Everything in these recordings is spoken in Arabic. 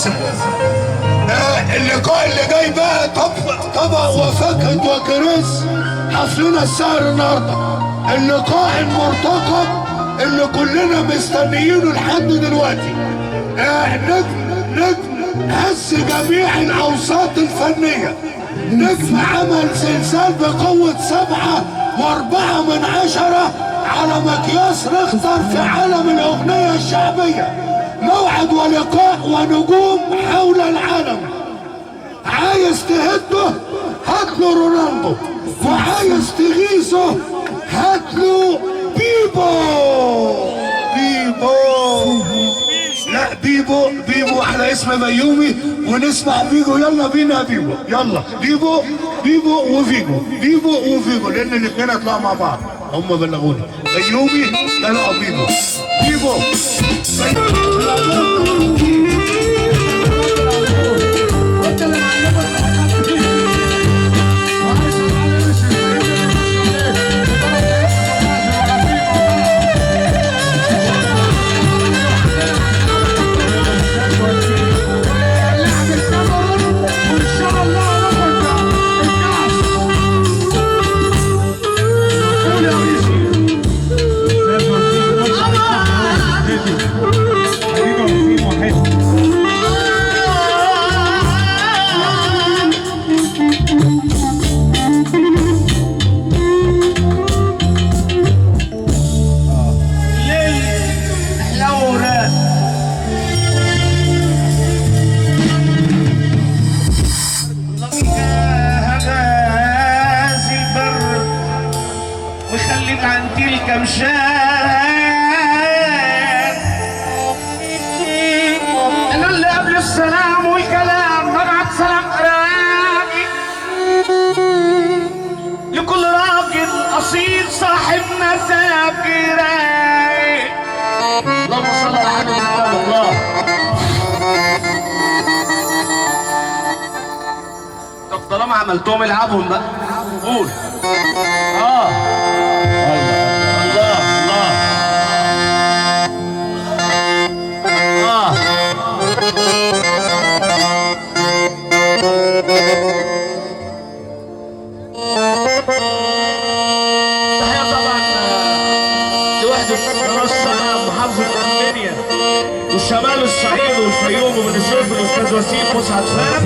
اسم. اللقاء اللي جاي بقى طبق وفاكهة وكريس حصلنا السهر النهارده. اللقاء المرتقب اللي كلنا مستنيينه لحد دلوقتي. نجم هز جميع الاوساط الفنية. نجم عمل زلزال بقوة 7.4 على مقياس ريختر في عالم الاغنية الشعبية. موعد ولقاء ونجوم حول العالم. عايز تهده هاتله رونالدو، وعايز تغيظه هاتله بيبو. لا بيبو احلى اسم بيومي، ونسمع فيجو. يلا بينا يا بيبو، يلا بيبو وفيجو لان الاثنين هيطلعوا مع بعض. هم بلغوني بيومي طلعوا بيبو. انا اللي قبل السلام والكلام ببعت سلام قراني لكل راجل اصيل صاحب مزاج رايق. اللهم صل على حبيبنا الله. طب طالما عملتهم العبهم بقى. قول والشمال الصعيد والفيوم وبني سويف الاستاذ وسيم مسعد فهد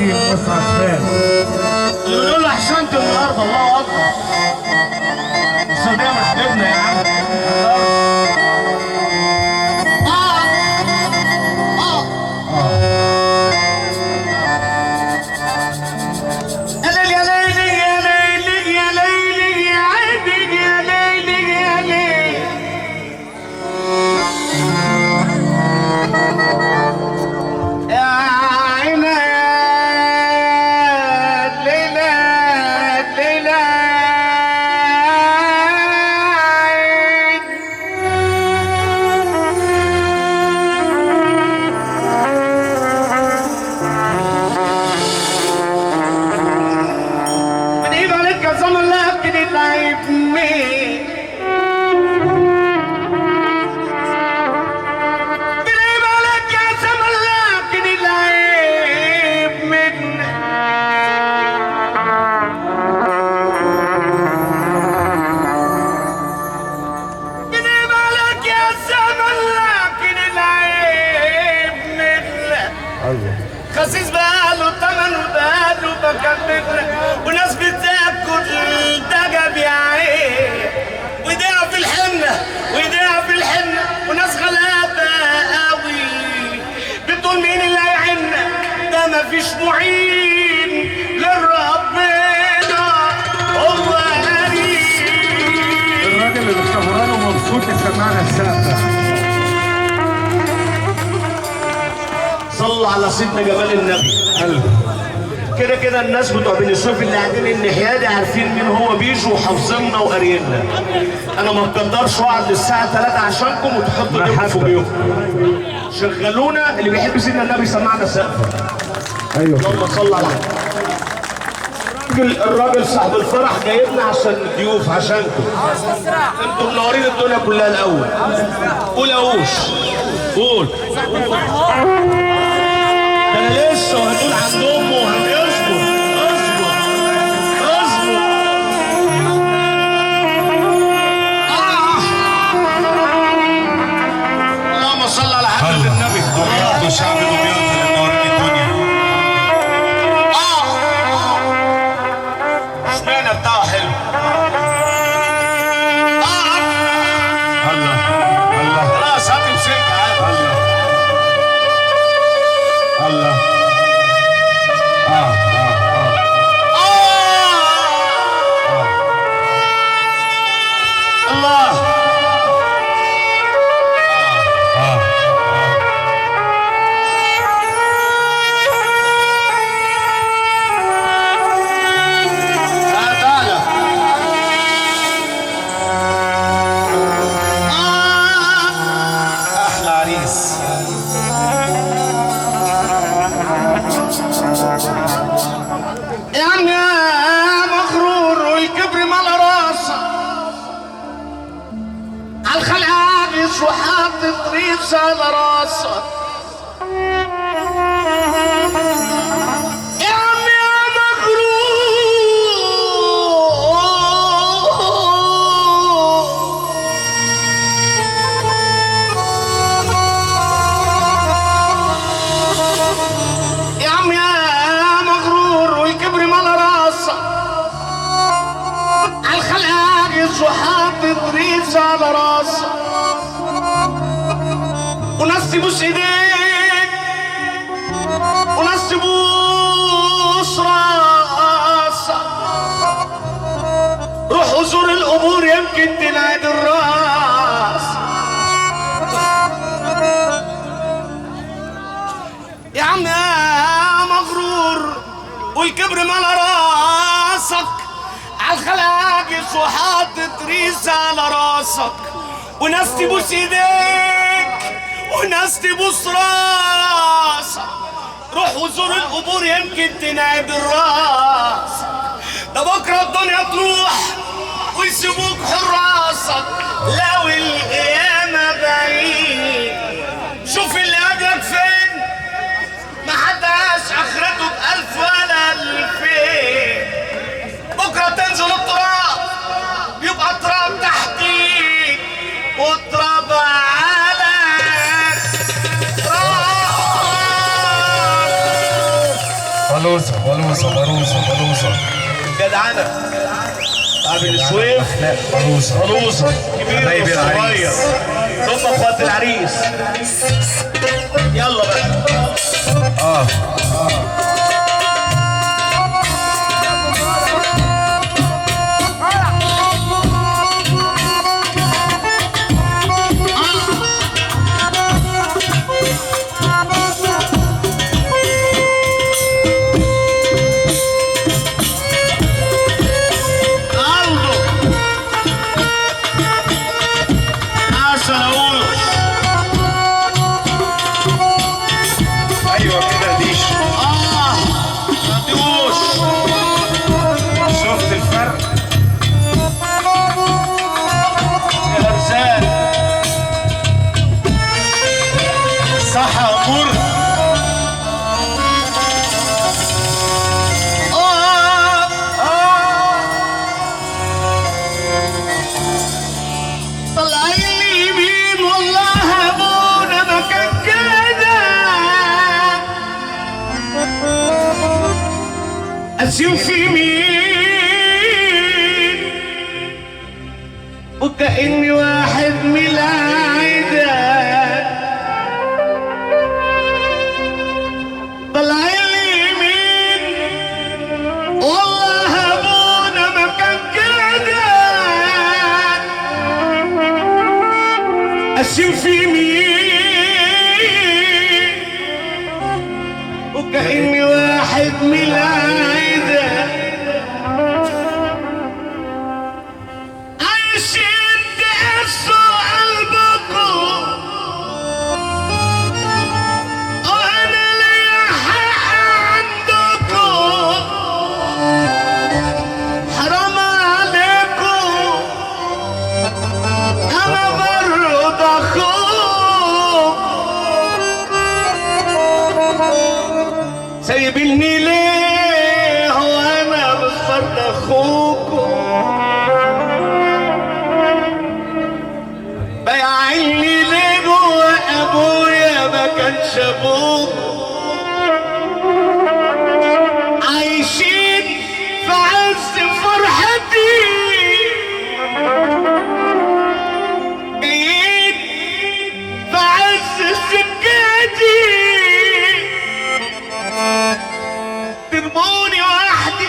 اللي بنقول له احسنت النهارده. الله اكبر. السعوديه محبوبنا يا عم. خسيس بقاله التمن وبقاله بكملنا وناس بتاكل الدجب يا عين وايديها في الحنه وناس غلابه قوي بتقول مين اللي هيعيننا ده مفيش معين لربنا هو قريب. الراجل اللي سهران ومبسوط يسمعنا السقف. صلوا على سيدنا جمال النبي. كده الناس بتوع بني سويف اللي قاعدين الناحيه دي عارفين مين هو بيجوا وحافظيننا وقارييننا. انا ما بقدرش اقعد للساعه 3 عشانكم وتحطوا ايديكم في بيوتكم. شغلونا اللي بيحب سيدنا النبي يسمعنا سقف. ايوه اللهم صل على الراجل صاحب الفرح جايبنا عشان الضيوف عشانكم. انتوا منورين الدنيا كلها الاول. قول يا قول. ده انا بتقول عند امه اصبر اصبر اصبر. اللهم صل على حضرة النبي. دمياط وشعب دمياط اللي منورين الدنيا. اشمعنى بتاعه حلو. الله الله خلاص هات مسك عادي. الله الله. الله تعالى. احلى عريس. يا عم يا مغرور والكبر مال راسك عالخلق عابس وحاطط ريس على راسك. يا عم يا مغرور يا عم يا مغرور والكبر مال راسك عالخلق عاجز وحاطط ريس على راسك وناس تبوس ايديك وناس تبوس راسك. روح وزور القبور يمكن تنعد الراس. يا عم يا مغرور والكبر مال راسك عالخلق عاجز وحاطط ريس على راسك وناس تبوس ايديك وناس تبوس راسك. روح وزور القبور يمكن تنعد الراس. ده بكره الدنيا تروح ويسيبوك حراسك لو القيامه بعيد. شوف اللي قبلك فين ما حداش اخرته بألف ولا ألفين. بكره تنزل التراب يبقى التراب تحتيك والتراب على بلوزة بلوزة بلوزة بلوزة. جدعنة عابد السويف. بلوزة بلوزة كبير حبايبي وصغير العريس. ثم اخوات العريس. يلا بقى. ايوه كده ديش. شفت الفرق؟ يا ارزاق صح يا امور. طلع اليمين والله ابونا ما كان كده. اسيب في يمين وكأني واحد من العيدان. طلع اليمين والله ابونا ما كان كده. اسيب في يمين وكأني واحد من العيدان. عايشين تقسوا قلبكم وانا ليا حق عندكم. حرام عليكم انا برضى اخوك. سايبني ليه وانا مش برد اخوكم بايعيني ليه جوا ابويا ما كانش ابوكم عايشين في عز فرحتي جايين في عز سكتي ترموني وحدي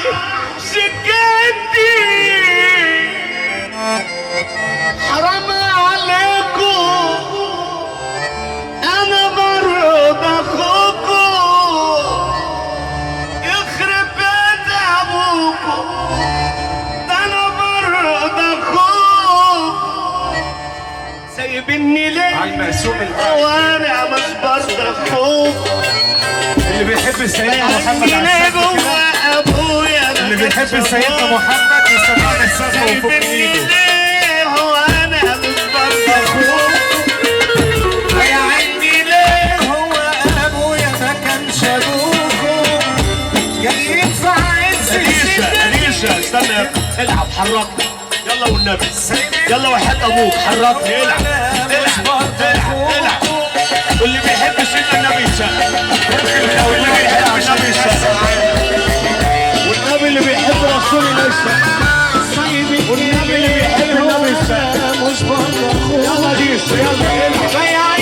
سكتي حرام عليكم انا برض اخوكم يخرب بيت ابوكم ده انا برض اخوكم سايبني ليه على المقسوم وانا مش برض اخوكم اللي بيحب سيدنا محمد على ليه السقف كده، جوا ابويا اللي بيحب سيدنا محمد يسمعنا السقف وفوق ايده. ليه هو انا مش برض اخوكم يا عيني ليه هو ابويا ما كانش ابوكم جايين في عز أليشا استنى العب حركني يلا والنبي يلا وحياة ابوك حركني العب العب واللي بيحب سيدنا النبي يسقف واللي بيحب النبي يسقف والنبي اللي بيحب رسول الله يسقف والنبي اللي بيحب النبي يسقف يلا ديش يلا العب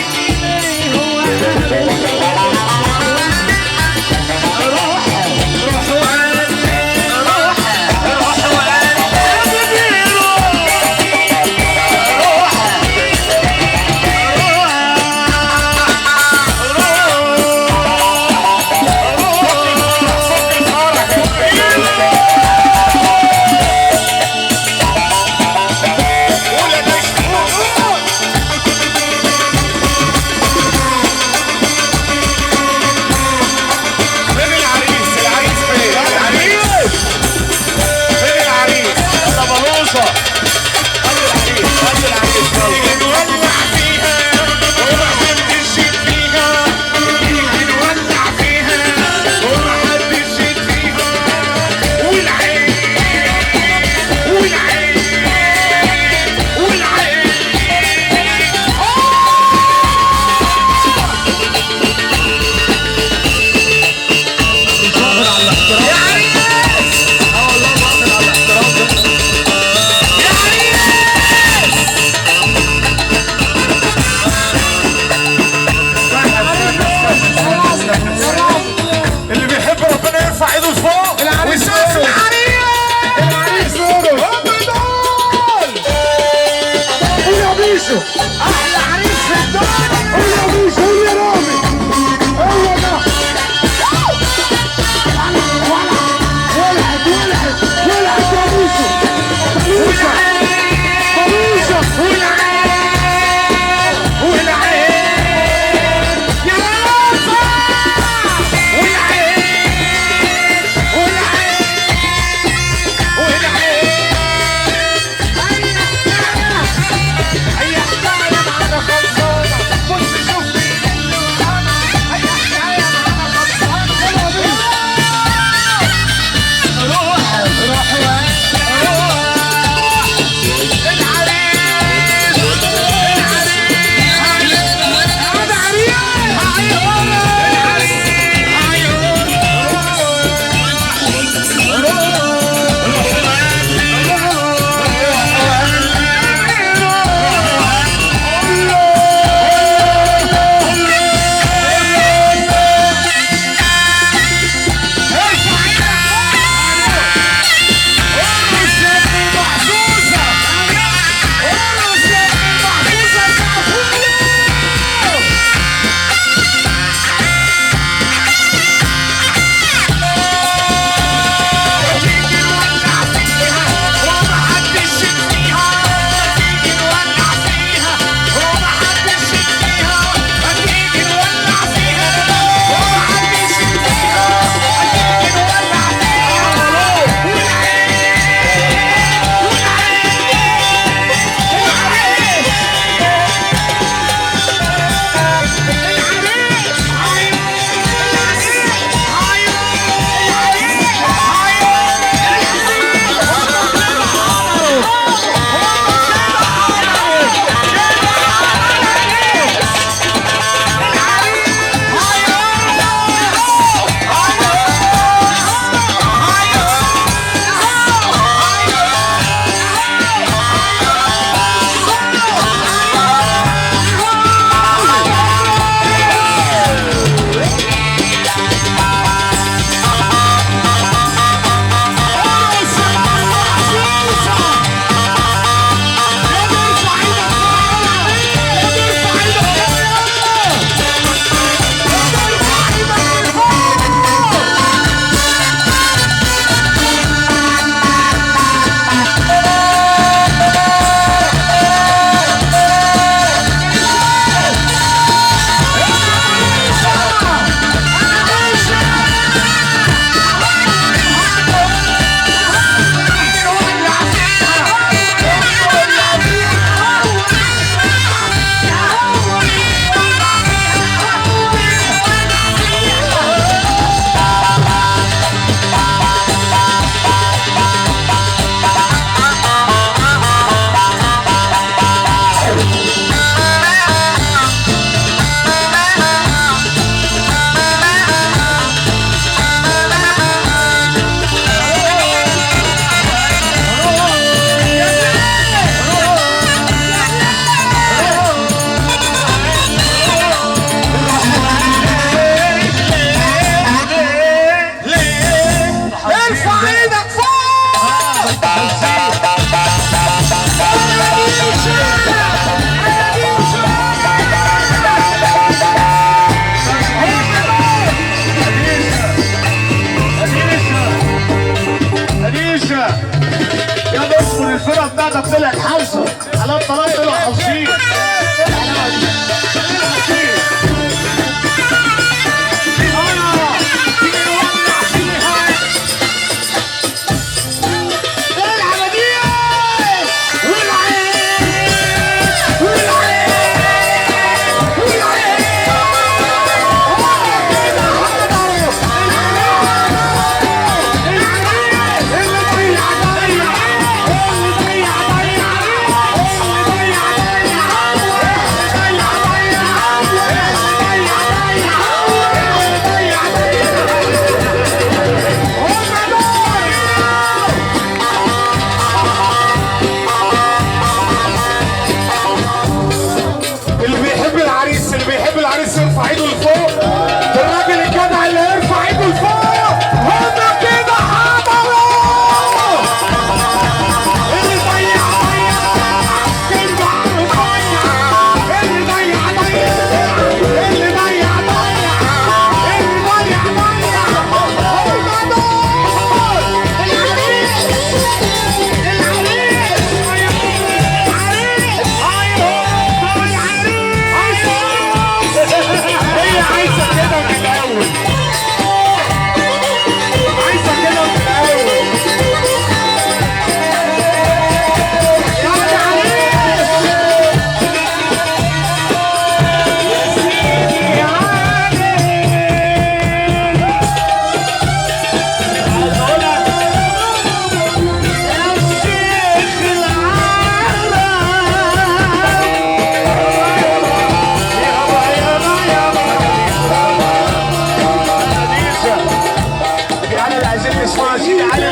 اسمها سيدي علي